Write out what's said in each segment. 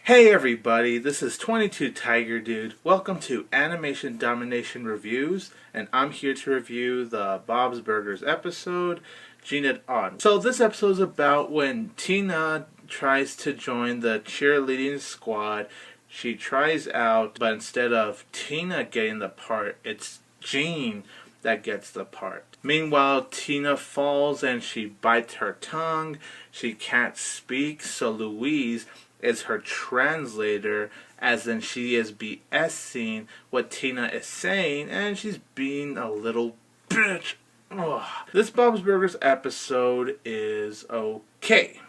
Hey everybody, this is 22 Tiger Dude. Welcome to Animation Domination Reviews, and I'm here to review the Bob's Burgers episode, Gina On. So this episode is about when Tina tries to join the cheerleading squad. She tries out, but instead of Tina getting the part, it's Jean that gets the part. Meanwhile, Tina falls and she bites her tongue. She can't speak, so Louise is her translator, as in she is BSing what Tina is saying, and she's being a little bitch. Ugh. This Bob's Burgers episode is okay.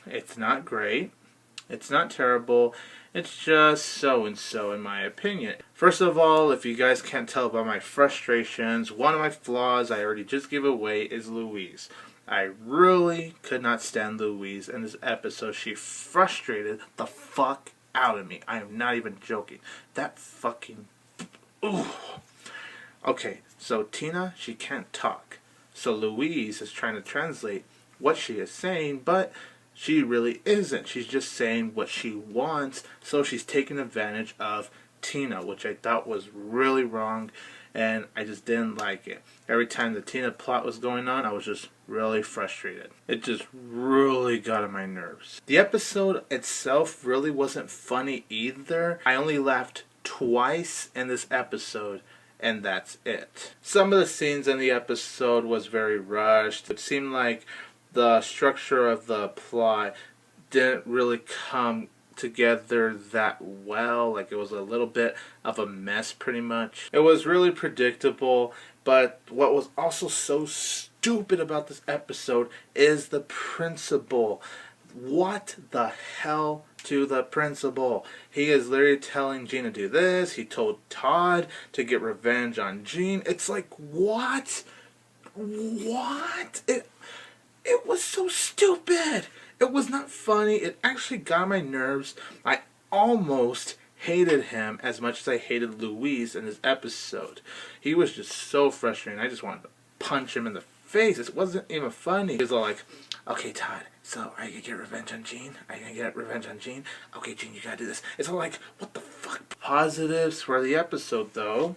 It's not great. It's not terrible. It's just so-and-so in my opinion. First of all, if you guys can't tell by my frustrations, one of my flaws I already just gave away is Louise. I really could not stand Louise in this episode. She frustrated the fuck out of me. I am not even joking. That fucking... Ooh. Okay, so Tina, she can't talk. So Louise is trying to translate what she is saying, but she really isn't. She's just saying what she wants, so she's taking advantage of Tina, which I thought was really wrong, and I just didn't like it. Every time the Tina plot was going on, I was just really frustrated. It just really got on my nerves. The episode itself really wasn't funny either. I only laughed twice in this episode, and that's it. Some of the scenes in the episode was very rushed. It seemed like the structure of the plot didn't really come together that well. Like, it was a little bit of a mess pretty much. It was really predictable, but what was also so stupid about this episode is the principal. What the hell to the principal? He is literally telling Jean to do this. He told Todd to get revenge on Jean. It's like, what? What? It was so stupid. It was not funny. It actually got on my nerves. I almost hated him as much as I hated Louise in this episode. He was just so frustrating. I just wanted to punch him in the face. It wasn't even funny. He was all like, okay, Todd, so are you going to get revenge on Jean? Are you going to get revenge on Jean? Okay, Jean, you got to do this. It's all like, what the fuck? Positives for the episode, though.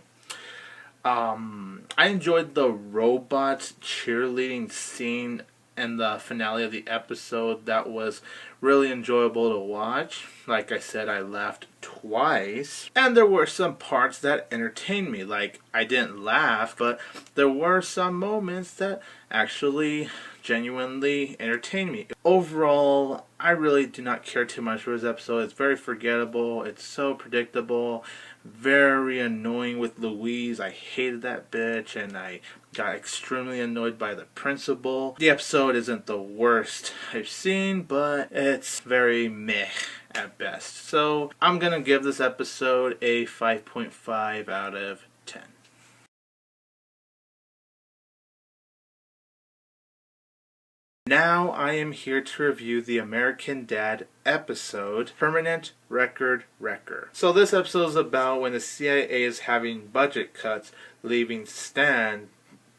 I enjoyed the robot cheerleading scene and the finale of the episode. That was really enjoyable to watch. Like I said, I laughed twice. And there were some parts that entertained me. Like, I didn't laugh, but there were some moments that actually genuinely entertained me. Overall, I really do not care too much for this episode. It's very forgettable. It's so predictable. Very annoying with Louise. I hated that bitch, and I got extremely annoyed by the principal. The episode isn't the worst I've seen, but it's very meh at best. So I'm gonna give this episode a 5.5 out of 10. Now I am here to review the American Dad episode, Permanent Record Wrecker. So this episode is about when the CIA is having budget cuts, leaving Stan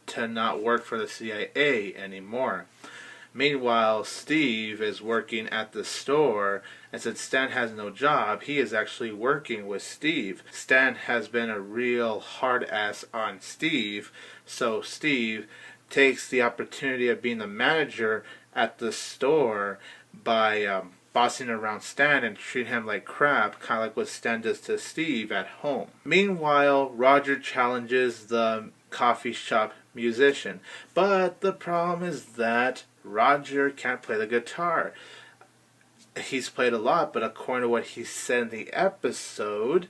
to not work for the CIA anymore. Meanwhile, Steve is working at the store, and since Stan has no job, he is actually working with Steve. Stan has been a real hard ass on Steve, so Steve takes the opportunity of being the manager at the store by bossing around Stan and treating him like crap, kind of like what Stan does to Steve at home. Meanwhile, Roger challenges the coffee shop musician, but the problem is that Roger can't play the guitar. He's played a lot, but according to what he said in the episode,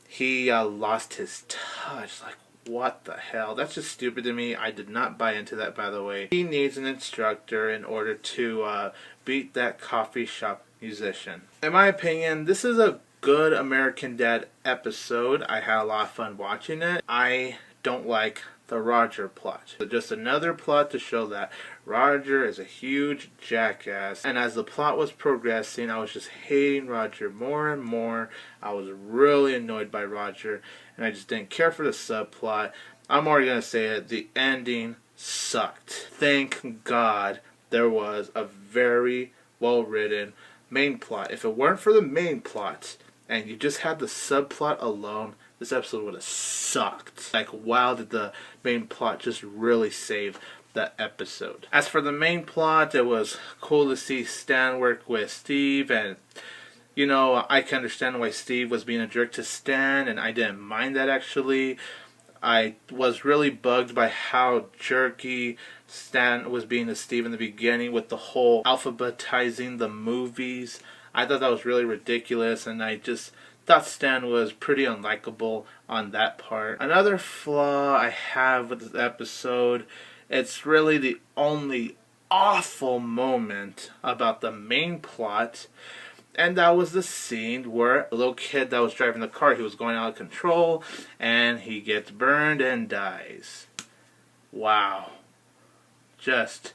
he lost his touch. Like, what the hell? That's just stupid to me. I did not buy into that, by the way. He needs an instructor in order to beat that coffee shop musician. In my opinion, this is a good American Dad episode. I had a lot of fun watching it. I don't like the Roger plot. So just another plot to show that Roger is a huge jackass. And as the plot was progressing, I was just hating Roger more and more. I was really annoyed by Roger, and I just didn't care for the subplot. I'm already going to say it. The ending sucked. Thank God there was a very well-written main plot. If it weren't for the main plot, and you just had the subplot alone, this episode would have sucked. Like, wow, did the main plot just really save that episode. As for the main plot, it was cool to see Stan work with Steve, and you know, I can understand why Steve was being a jerk to Stan, and I didn't mind that actually. I was really bugged by how jerky Stan was being to Steve in the beginning with the whole alphabetizing the movies. I thought that was really ridiculous, and I just thought Stan was pretty unlikable on that part. Another flaw I have with this episode, it's really the only awful moment about the main plot, and that was the scene where the little kid that was driving the car, he was going out of control, and he gets burned and dies. Wow. Just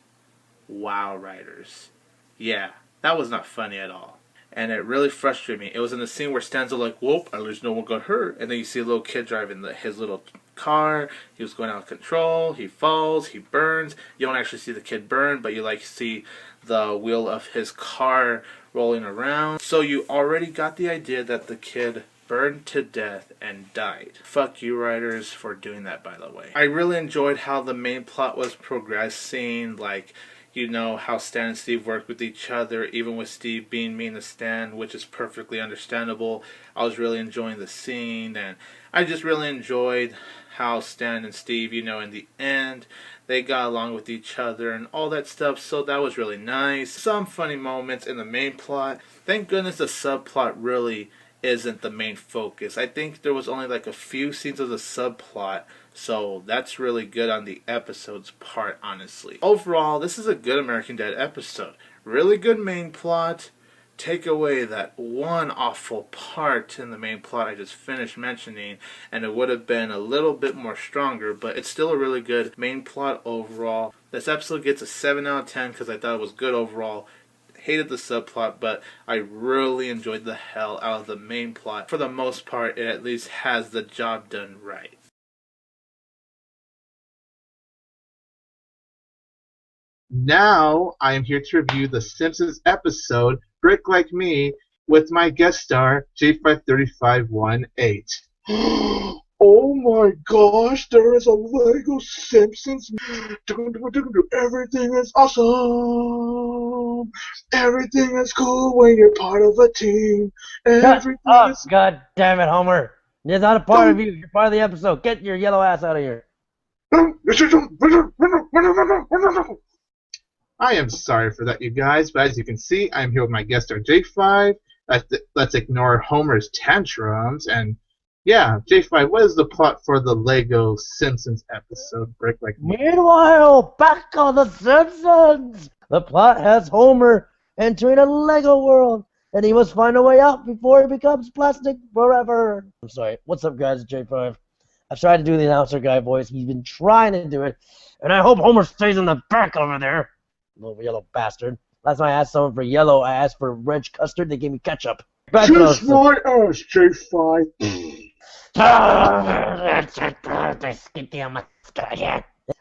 wow, writers. Yeah, that was not funny at all. And it really frustrated me. It was in the scene where Stan's like, whoop, at least no one got hurt. And then you see a little kid driving his little car. He was going out of control. He falls. He burns. You don't actually see the kid burn, but you see the wheel of his car rolling around. So you already got the idea that the kid burned to death and died. Fuck you, writers, for doing that, by the way. I really enjoyed how the main plot was progressing. Like, you know, how Stan and Steve worked with each other, even with Steve being mean to Stan, which is perfectly understandable. I was really enjoying the scene, and I just really enjoyed how Stan and Steve, you know, in the end, they got along with each other and all that stuff, so that was really nice. Some funny moments in the main plot. Thank goodness the subplot really isn't the main focus. I think there was only like a few scenes of the subplot, so that's really good on the episode's part, honestly. Overall, this is a good American Dad episode. Really good main plot. Take away that one awful part in the main plot I just finished mentioning, and it would have been a little bit more stronger, but it's still a really good main plot overall. This episode gets a 7 out of 10 because I thought it was good overall. Hated the subplot, but I really enjoyed the hell out of the main plot. For the most part, it at least has the job done right. Now I am here to review the Simpsons episode Brick Like Me with my guest star J535118. Oh my gosh, there is a LEGO Simpsons. Everything is awesome. Everything is cool when you're part of a team. Shut up, God damn it, Homer. You're not a part of you. You're part of the episode. Get your yellow ass out of here. I am sorry for that, you guys, but as you can see, I'm here with my guest star J5. Let's ignore Homer's tantrums, and yeah, J5, what is the plot for the LEGO Simpsons episode, Brick Like Me? Meanwhile, back on the Simpsons, the plot has Homer entering a LEGO world, and he must find a way out before he becomes plastic forever. I'm sorry. What's up, guys? It's J5. I've tried to do the announcer guy voice. He's been trying to do it, and I hope Homer stays in the back over there. Little yellow bastard. Last time I asked someone for yellow, I asked for red custard. They gave me ketchup. Kiss my ass, J5.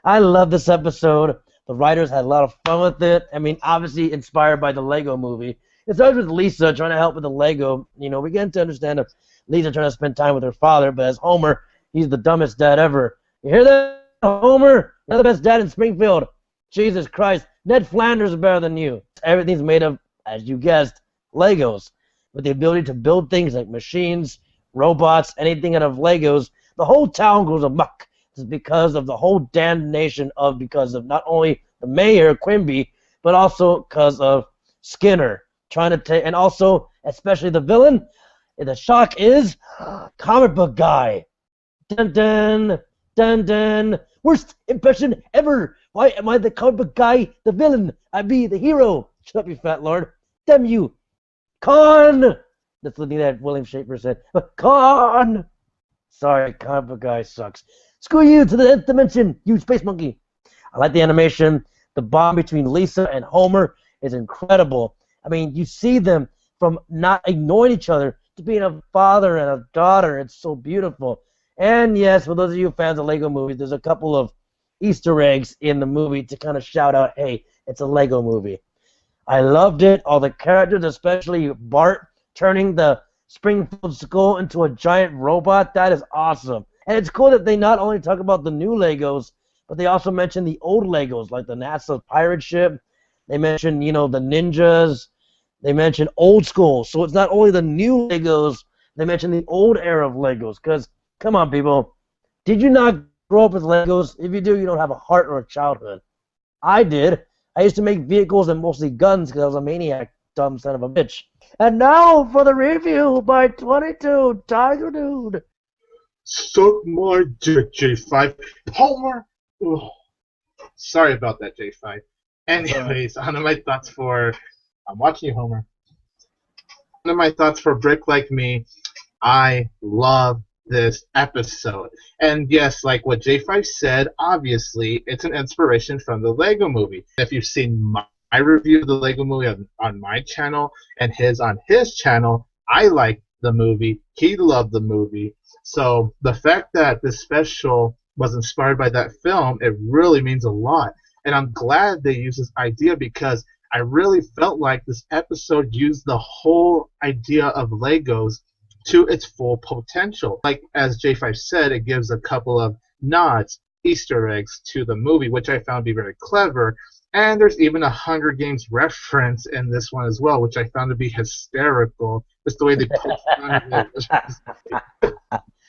I love this episode. The writers had a lot of fun with it. I mean, obviously inspired by the LEGO movie. It starts with Lisa trying to help with the LEGO. You know, we get to understand that Lisa trying to spend time with her father, but as Homer, he's the dumbest dad ever. You hear that, Homer? You're the best dad in Springfield. Jesus Christ. Ned Flanders is better than you. Everything's made of, as you guessed, Legos. With the ability to build things like machines, robots, anything out of Legos, the whole town goes amok. It's because of the whole damnation because of not only the mayor, Quimby, but also because of Skinner trying to take, and also, especially the villain. The shock is comic book guy. Dun dun dun dun. Worst impression ever. Why am I the comic book guy, the villain? I be the hero. Shut up, you fat lord. Damn you. Con! That's the thing that William Shakespeare said. Con! Sorry, comic book guy sucks. Screw you to the nth dimension, you space monkey. I like the animation. The bond between Lisa and Homer is incredible. I mean, you see them from not ignoring each other to being a father and a daughter. It's so beautiful. And yes, for those of you fans of LEGO movies, there's a couple of Easter eggs in the movie to kind of shout out, hey, it's a LEGO movie. I loved it. All the characters, especially Bart turning the Springfield School into a giant robot. That is awesome. And it's cool that they not only talk about the new Legos, but they also mention the old Legos, like the NASA pirate ship. They mention, the ninjas. They mention old school. So it's not only the new Legos, they mention the old era of Legos. Because, come on, people. Did you not grow up with Legos? If you do, you don't have a heart or a childhood. I did. I used to make vehicles and mostly guns because I was a maniac, dumb son of a bitch. And now for the review by 22 Tiger Dude. Suck my dick, J5. Homer! Ugh. Sorry about that, J5. Anyways, on to my thoughts for... I'm watching you, Homer. One of my thoughts for Brick Like Me. I love this episode. And yes, like what J5 said, obviously, it's an inspiration from the LEGO movie. If you've seen my review of the LEGO movie on my channel and his on his channel, I liked the movie. He loved the movie. So the fact that this special was inspired by that film, it really means a lot. And I'm glad they used this idea because I really felt like this episode used the whole idea of Legos to its full potential. Like as J5 said, it gives a couple of nods, Easter eggs to the movie, which I found to be very clever. And there's even a Hunger Games reference in this one as well, which I found to be hysterical. Just the way they poked fun of it.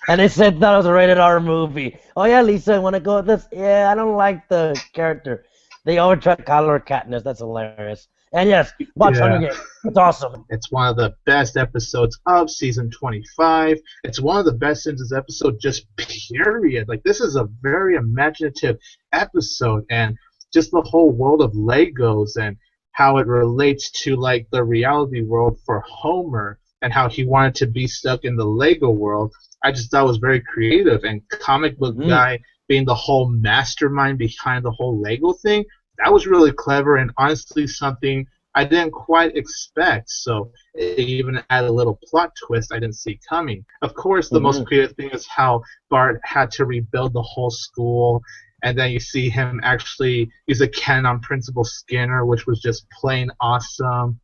And they said that was a rated R movie. Oh yeah, Lisa, want to go with this? Yeah, I don't like the character. They always try to call her Katniss. That's hilarious. And yes, watch Hunger Games. It's awesome. It's one of the best episodes of season 25. It's one of the best Simpsons episodes, just period. Like, this is a very imaginative episode, and just the whole world of Legos and how it relates to, like, the reality world for Homer and how he wanted to be stuck in the Lego world. I just thought was very creative, and comic book guy being the whole mastermind behind the whole Lego thing, that was really clever and honestly something I didn't quite expect. So it even added a little plot twist I didn't see coming. Of course, the most creative thing is how Bart had to rebuild the whole school, and then you see him actually use a cannon on Principal Skinner, which was just plain awesome.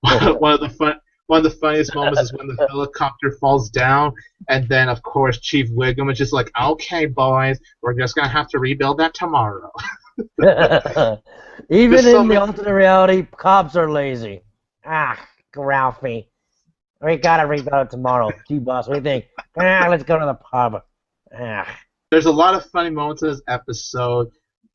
One of the funniest moments is when the helicopter falls down, and then, of course, Chief Wiggum is just like, okay, boys, we're just going to have to rebuild that tomorrow. Even in the alternate reality, cops are lazy. Ralphie. We got to rebuild it tomorrow. Gee, boss, what do you think? Let's go to the pub. There's a lot of funny moments in this episode.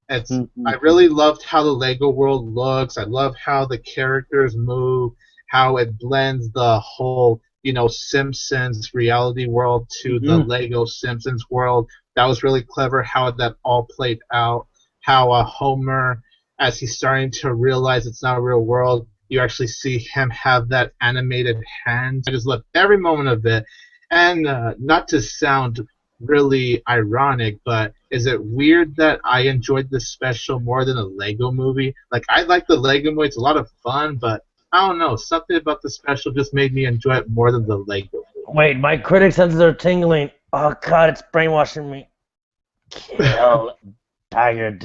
I really loved how the Lego world looks. I love how the characters move, how it blends the whole, Simpsons reality world to the LEGO Simpsons world. That was really clever how that all played out. How Homer, as he's starting to realize it's not a real world, you actually see him have that animated hand. I just loved every moment of it. And not to sound really ironic, but is it weird that I enjoyed this special more than a LEGO movie? Like, I like the LEGO movie. It's a lot of fun, but I don't know. Something about the special just made me enjoy it more than the LEGO movie. Wait, my critic senses are tingling. Oh, God, it's brainwashing me. Kill Tiger.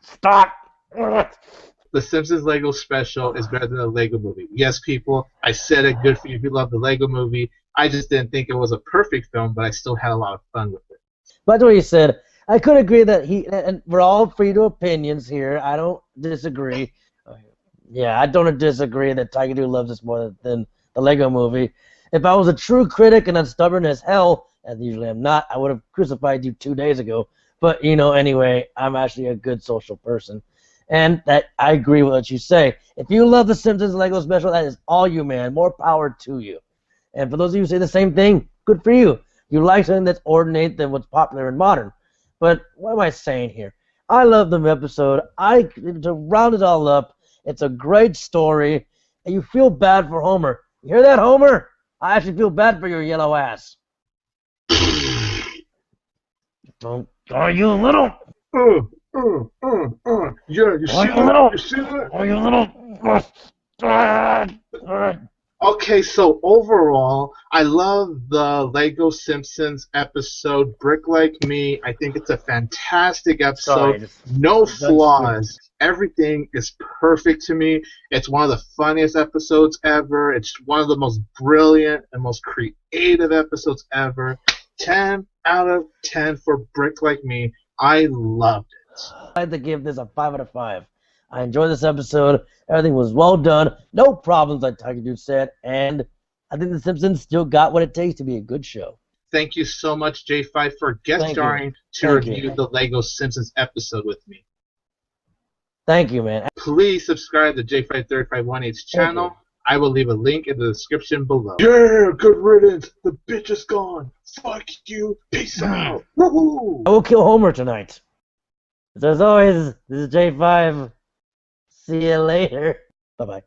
Stop! The Simpsons LEGO special is better than the LEGO movie. Yes, people, I said it. Good for you if you love the LEGO movie. I just didn't think it was a perfect film, but I still had a lot of fun with it. But what you said, I could agree that and we're all free to opinions here. I don't disagree. Yeah, I don't disagree that Tiger Dude loves this more than the LEGO movie. If I was a true critic and I'm stubborn as hell, as usually I'm not, I would have crucified you 2 days ago. But, anyway, I'm actually a good social person. And that I agree with what you say. If you love the Simpsons LEGO special, that is all you, man. More power to you. And for those of you who say the same thing, good for you. You like something that's ordinate than what's popular and modern. But what am I saying here? I love the episode. To round it all up, it's a great story, and you feel bad for Homer. You hear that, Homer? I actually feel bad for your yellow ass. Are you little? Yeah, you see that? You see that? Are you little? Okay, so overall, I love the LEGO Simpsons episode, Brick Like Me. I think it's a fantastic episode. No flaws. Everything is perfect to me. It's one of the funniest episodes ever. It's one of the most brilliant and most creative episodes ever. 10 out of 10 for Brick Like Me. I loved it. I'd like to give this a 5 out of 5. I enjoyed this episode. Everything was well done. No problems, like Tiger Dude said. And I think The Simpsons still got what it takes to be a good show. Thank you so much, J5, for guest Thank you. starring to Thank review you. the LEGO Simpsons episode with me. Thank you, man. Please subscribe to J5358's channel. Thank I will leave a link in the description below. Yeah, good riddance. The bitch is gone. Fuck you. Peace out. Woohoo! I will kill Homer tonight. As always, this is J5. See you later. Bye-bye.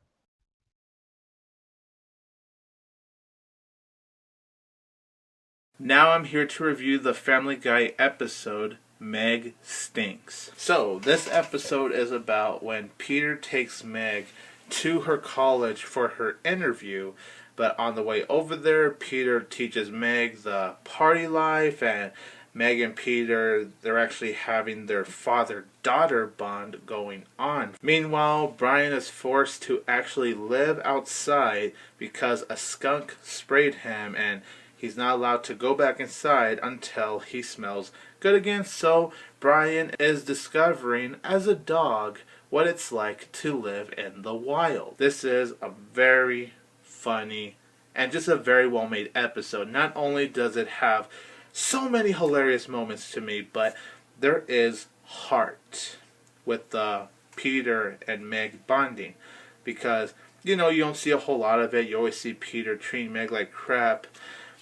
Now I'm here to review the Family Guy episode, Meg Stinks. So, this episode is about when Peter takes Meg to her college for her interview, but on the way over there, Peter teaches Meg the party life, and Meg and Peter, they're actually having their father-daughter bond going on. Meanwhile, Brian is forced to actually live outside because a skunk sprayed him, and he's not allowed to go back inside until he smells good again. So Brian is discovering, as a dog, what it's like to live in the wild. This is a very funny and just a very well made episode. Not only does it have so many hilarious moments to me, but there is heart with Peter and Meg bonding. Because, you know, you don't see a whole lot of it. You always see Peter treating Meg like crap.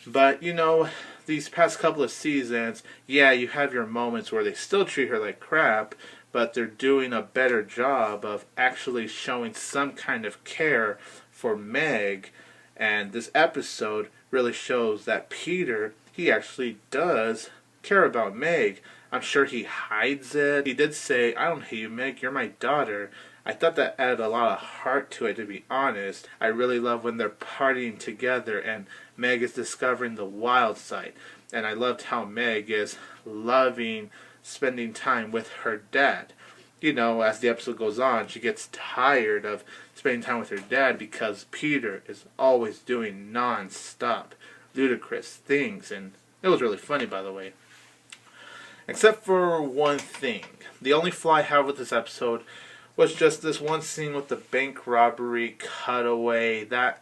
But, you know, these past couple of seasons, yeah, you have your moments where they still treat her like crap, but they're doing a better job of actually showing some kind of care for Meg. And this episode really shows that Peter, he actually does care about Meg. I'm sure he hides it. He did say, "I don't hate you, Meg, you're my daughter." I thought that added a lot of heart to it, to be honest. I really love when they're partying together and Meg is discovering the wild side. And I loved how Meg is loving spending time with her dad. You know, as the episode goes on, she gets tired of spending time with her dad because Peter is always doing non-stop ludicrous things. And it was really funny, by the way. Except for one thing. The only flaw I have with this episode was just this one scene with the bank robbery cutaway. That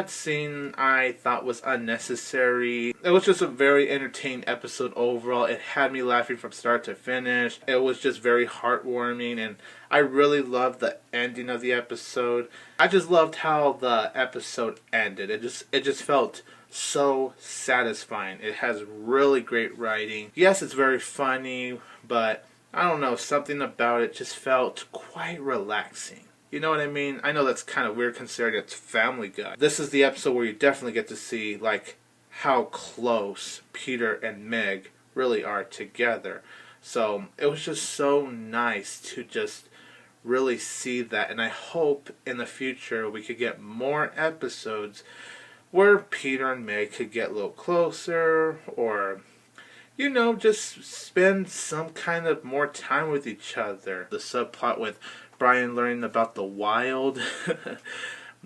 scene I thought was unnecessary. It was just a very entertaining episode overall. It had me laughing from start to finish. It was just very heartwarming, and I really loved the ending of the episode. I just loved how the episode ended. It just felt so satisfying. It has really great writing. Yes, it's very funny, but I don't know, something about it just felt quite relaxing. You know what I mean? I know that's kind of weird considering it's Family Guy. This is the episode where you definitely get to see, like, how close Peter and Meg really are together. So it was just so nice to just really see that. And I hope in the future we could get more episodes where Peter and Meg could get a little closer, or, you know, just spend some kind of more time with each other. The subplot with Brian learning about the wild.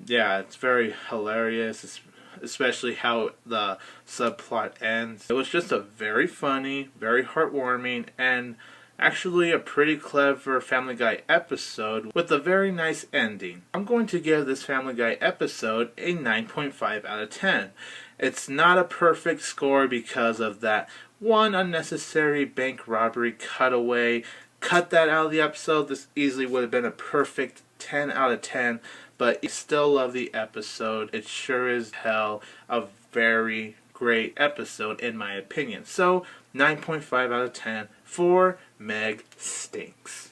Yeah, it's very hilarious, especially how the subplot ends. It was just a very funny, very heartwarming, and actually a pretty clever Family Guy episode with a very nice ending. I'm going to give this Family Guy episode a 9.5 out of 10. It's not a perfect score because of that one unnecessary bank robbery cutaway. Cut that out of the episode. This easily would have been a perfect 10 out of 10, but I still love the episode. It sure is hell a very great episode in my opinion. So 9.5 out of 10 for Meg Stinks.